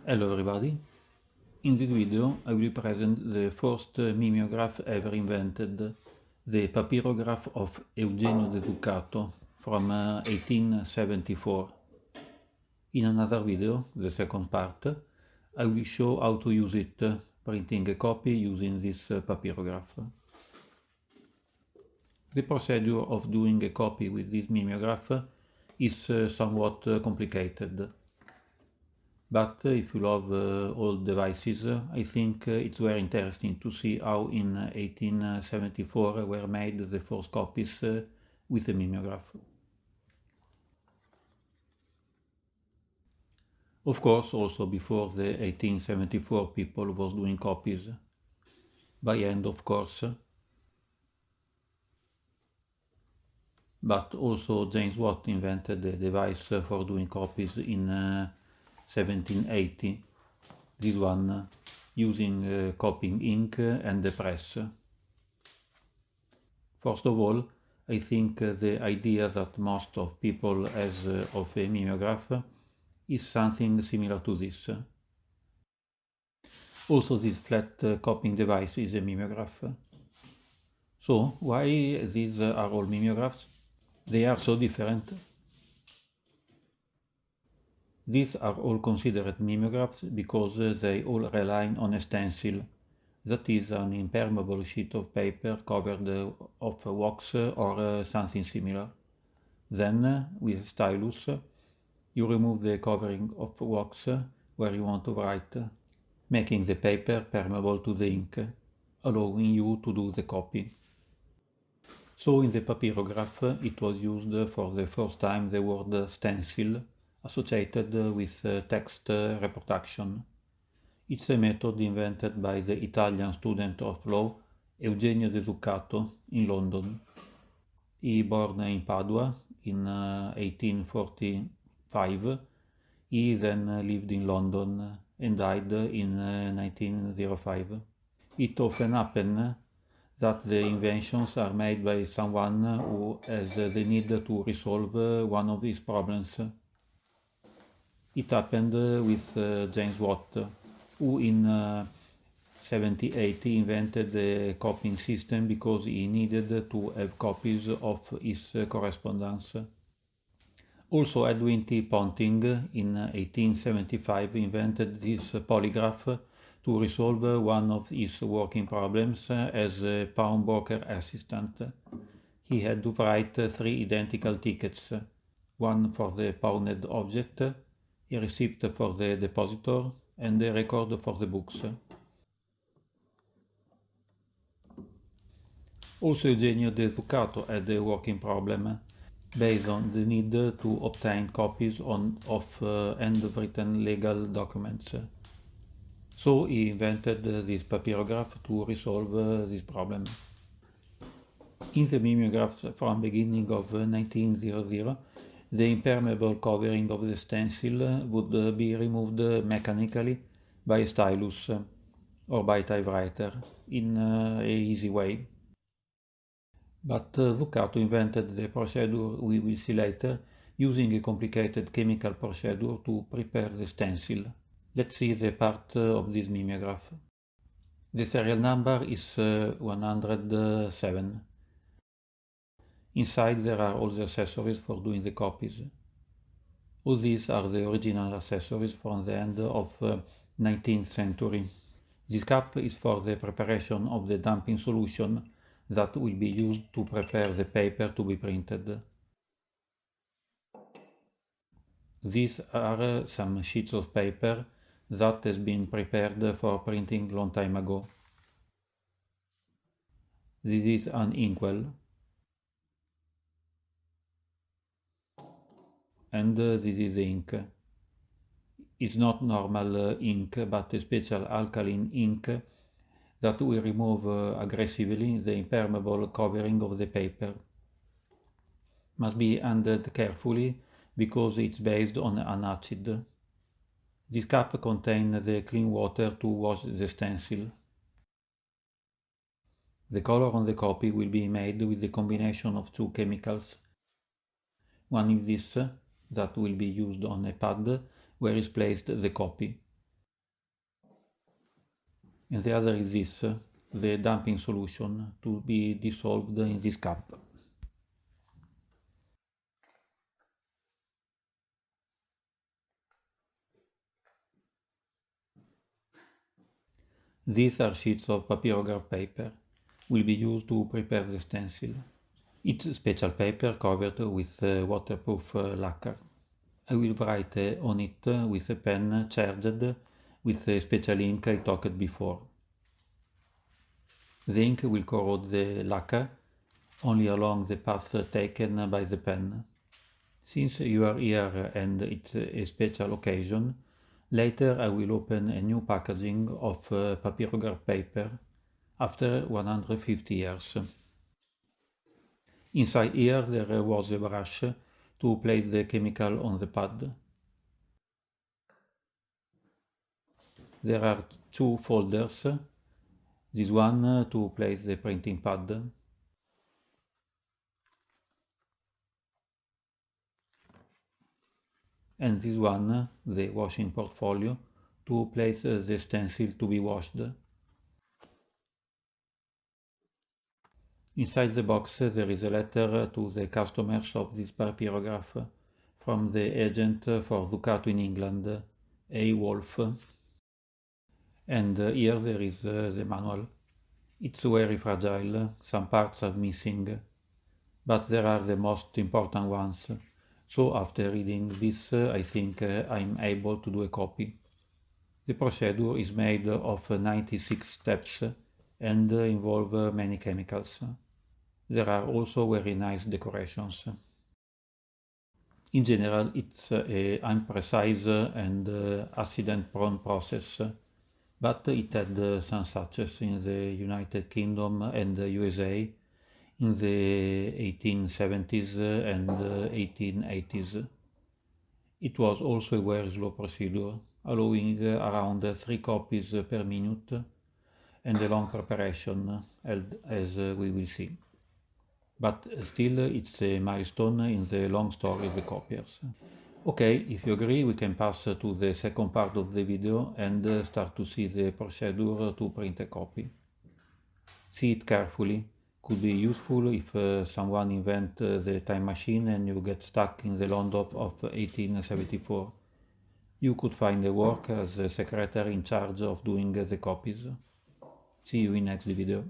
Hello everybody, in this video I will present the first mimeograph ever invented, the Papyrograph of Eugenio de Zuccato from 1874. In another video, the second part, I will show how to use it, printing a copy using this papyrograph. The procedure of doing a copy with this mimeograph is somewhat complicated. But if you love old devices, I think it's very interesting to see how in 1874 were made the first copies with a mimeograph. Of course, also before the 1874 people was doing copies. By hand, of course. But also James Watt invented a device for doing copies in 1780. This one using copying ink and the press. First of all, I think the idea that most of people has of a mimeograph is something similar to this. Also, this flat copying device is a mimeograph. So, why these are all mimeographs? They are so different. These are all considered mimeographs because they all rely on a stencil, that is an impermeable sheet of paper covered of wax or something similar. Then, with a stylus, you remove the covering of wax where you want to write, making the paper permeable to the ink, allowing you to do the copy. So in the papyrograph it was used for the first time the word stencil associated with text reproduction. It's a method invented by the Italian student of law Eugenio de Zuccato in London. He born in Padua in 1845. He then lived in London and died in 1905. It often happens that the inventions are made by someone who has the need to resolve one of his problems. It happened with James Watt, who in 1780 invented the copying system because he needed to have copies of his correspondence. Also Edwin T. Ponting in 1875 invented this polygraph to resolve one of his working problems as a pawnbroker assistant. He had to write 3 identical tickets, one for the pawned object, a receipt for the depositor, and a record for the books. Also Eugenio de Zuccato had a working problem based on the need to obtain copies of handwritten legal documents. So he invented this papyrograph to resolve this problem. In the mimeographs from beginning of 1900, the impermeable covering of the stencil would be removed mechanically by a stylus or by typewriter in an easy way. But Zuccato invented the procedure we will see later, using a complicated chemical procedure to prepare the stencil. Let's see the part of this mimeograph. The serial number is 107. Inside there are all the accessories for doing the copies. All these are the original accessories from the end of 19th century. This cap is for the preparation of the damping solution that will be used to prepare the paper to be printed. These are some sheets of paper that has been prepared for printing long time ago. This is an inkwell. And this is the ink. It's not normal ink, but a special alkaline ink that will remove aggressively the impermeable covering of the paper. Must be handled carefully because it's based on an acid. This cup contains the clean water to wash the stencil. The color on the copy will be made with the combination of 2 chemicals. One is this, that will be used on a pad where is placed the copy. and the other is this, the damping solution, to be dissolved in this cup. These are sheets of papyrograph paper, will be used to prepare the stencil. It's special paper covered with waterproof lacquer. I will write on it with a pen charged with a special ink I talked before. The ink will corrode the lacquer only along the path taken by the pen. Since you are here and it's a special occasion, later I will open a new packaging of papyrograph paper after 150 years. Inside here there was a brush to place the chemical on the pad. There are two folders, this one to place the printing pad, and this one, the washing portfolio, to place the stencil to be washed. Inside the box there is a letter to the customers of this papyrograph from the agent for Zuccato in England, A. Wolf. And here there is the manual. It's very fragile, some parts are missing, but there are the most important ones. So after reading this, I think I'm able to do a copy. The procedure is made of 96 steps and involve many chemicals. There are also very nice decorations. In general, it's a imprecise and accident-prone process, but it had some success in the United Kingdom and the USA in the 1870s and 1880s. It was also a very slow procedure, allowing around 3 copies per minute and a long preparation, as we will see. But still, it's a milestone in the long story of the copiers. Okay, if you agree, we can pass to the second part of the video and start to see the procedure to print a copy. See it carefully. Could be useful if someone invent the time machine and you get stuck in the London of 1874. You could find a work as a secretary in charge of doing the copies. See you in next video.